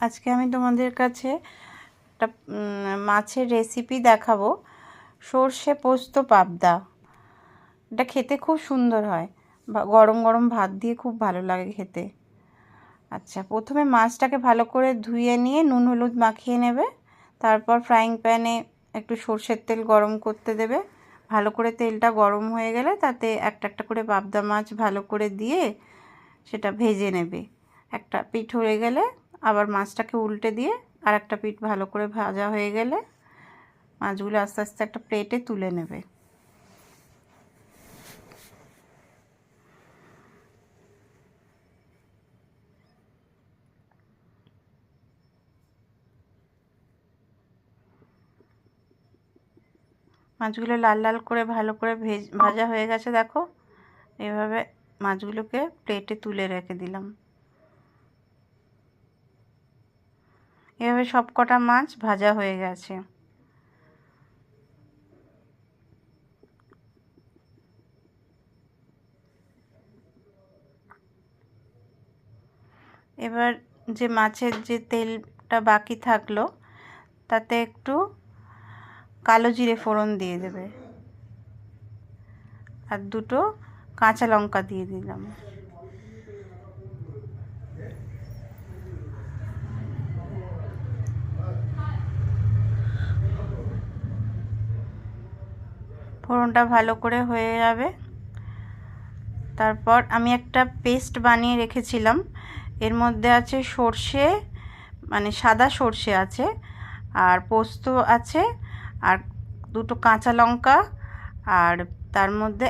আজকে আমি তোমাদের কাছে একটা মাছের রেসিপি দেখাবো, সর্ষে পোস্ত পাবদা। এটা খেতে খুব সুন্দর হয়, গরম গরম ভাত দিয়ে খুব ভালো লাগে খেতে। আচ্ছা, প্রথমে মাছটাকে ভালো করে ধুয়ে নিয়ে নুন হলুদ মাখিয়ে নেবে। তারপর ফ্রাইং প্যানে একটু সর্ষের তেল গরম করতে দেবে। ভালো করে তেলটা গরম হয়ে গেলে তাতে একটা একটা করে পাবদা মাছ ভালো করে দিয়ে সেটা ভেজে নেবে। একটা পিঠ হয়ে গেলে আবার মাছটাকে উল্টে দিয়ে আর একটা পিঠ ভালো করে ভাজা হয়ে গেলে মাছগুলো আস্তে আস্তে একটা প্লেটে তুলে নেবে। মাছগুলো লাল লাল করে ভালো করে ভাজা হয়ে গেছে, দেখো। এভাবে মাছগুলোকে প্লেটে তুলে রেখে দিলাম। এভাবে সব কটা মাছ ভাজা হয়ে গেছে। এবার যে মাছের যে তেলটা বাকি থাকলো তাতে একটু কালো জিরে ফোড়ন দিয়ে দেবে আর দুটো কাঁচা লঙ্কা দিয়ে দিলাম। ফোড়নটা ভালো করে হয়ে যাবে। তারপর আমি একটা পেস্ট বানিয়ে রেখেছিলাম। এর মধ্যে আছে সর্ষে, মানে সাদা সর্ষে আছে, আর পোস্ত আছে, আর দুটো কাঁচা লঙ্কা, আর তার মধ্যে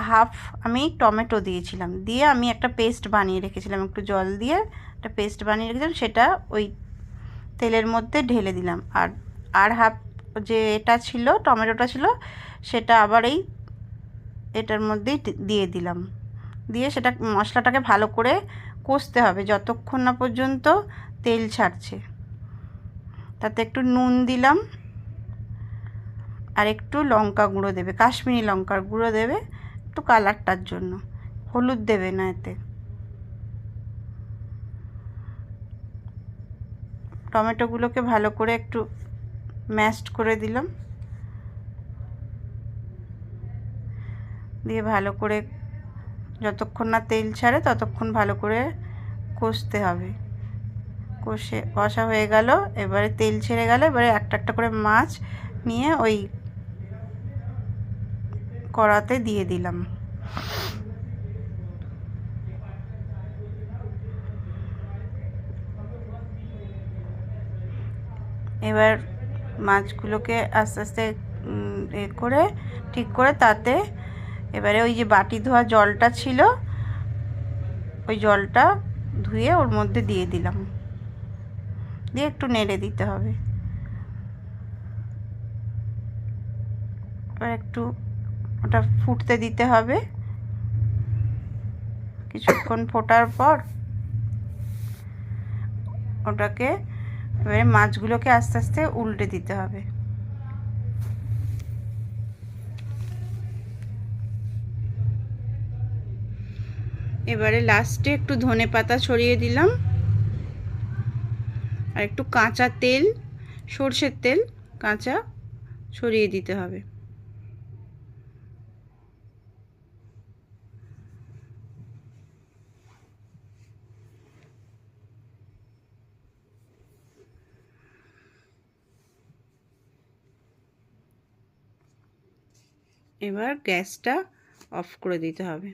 হাফ আমি টমেটো দিয়েছিলাম। দিয়ে আমি একটা পেস্ট বানিয়ে রেখেছিলাম, একটু জল দিয়ে একটা পেস্ট বানিয়ে রেখেছিলাম, সেটা ওই তেলের মধ্যে ঢেলে দিলাম। আর আর হাফ যে এটা ছিল, টমেটোটা ছিল, সেটা আবার এই এটার মধ্যেই দিয়ে দিলাম। দিয়ে সেটা মশলাটাকে ভালো করে কষতে হবে যতক্ষণ না পর্যন্ত তেল ছাড়ছে। তাতে একটু নুন দিলাম আর একটু লঙ্কা গুঁড়ো দেবে, কাশ্মীরি লঙ্কার গুঁড়ো দেবে একটু কালারটার জন্য, হলুদ দেবে না এতে। টমেটোগুলোকে ভালো করে একটু ম্যাশড করে দিলাম, দিয়ে ভালো করে যতক্ষণ না তেল ছাড়ে ততক্ষণ ভালো করে কষতে হবে। কষা হয়ে গেল, এবারে তেল ছেড়ে গেলে এবারে একটা একটা করে মাছ নিয়ে ওই কড়াতে দিয়ে দিলাম। এবার মাছগুলোকে আস্তে আস্তে করে ঠিক করে তাতে এবারে ওই যে বাটি ধোয়া জলটা ছিল ওই জলটা ধুয়ে ওর মধ্যে দিয়ে দিলাম, দিয়ে একটু নেড়ে দিতে হবে। এবার একটু ওটা ফুটতে দিতে হবে। কিছুক্ষণ ফোটার পর ওটাকে এবারে মাছগুলোকে আস্তে আস্তে উল্টে দিতে হবে। এবারে লাস্টে একটু ধনে পাতা ছড়িয়ে দিলাম আর একটু কাঁচা তেল, সর্ষের তেল কাঁচা ছড়িয়ে দিতে হবে। এবার গ্যাসটা অফ করে দিতে হবে।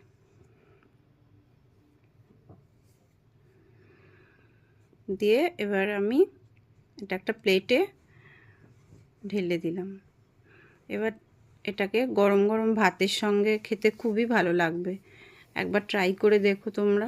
দিয়ে এবার আমি এটা একটা প্লেটে ঢেলে দিলাম। এবার এটাকে গরম গরম ভাতের সঙ্গে খেতে খুবই ভালো লাগবে। একবার ট্রাই করে দেখো তোমরা।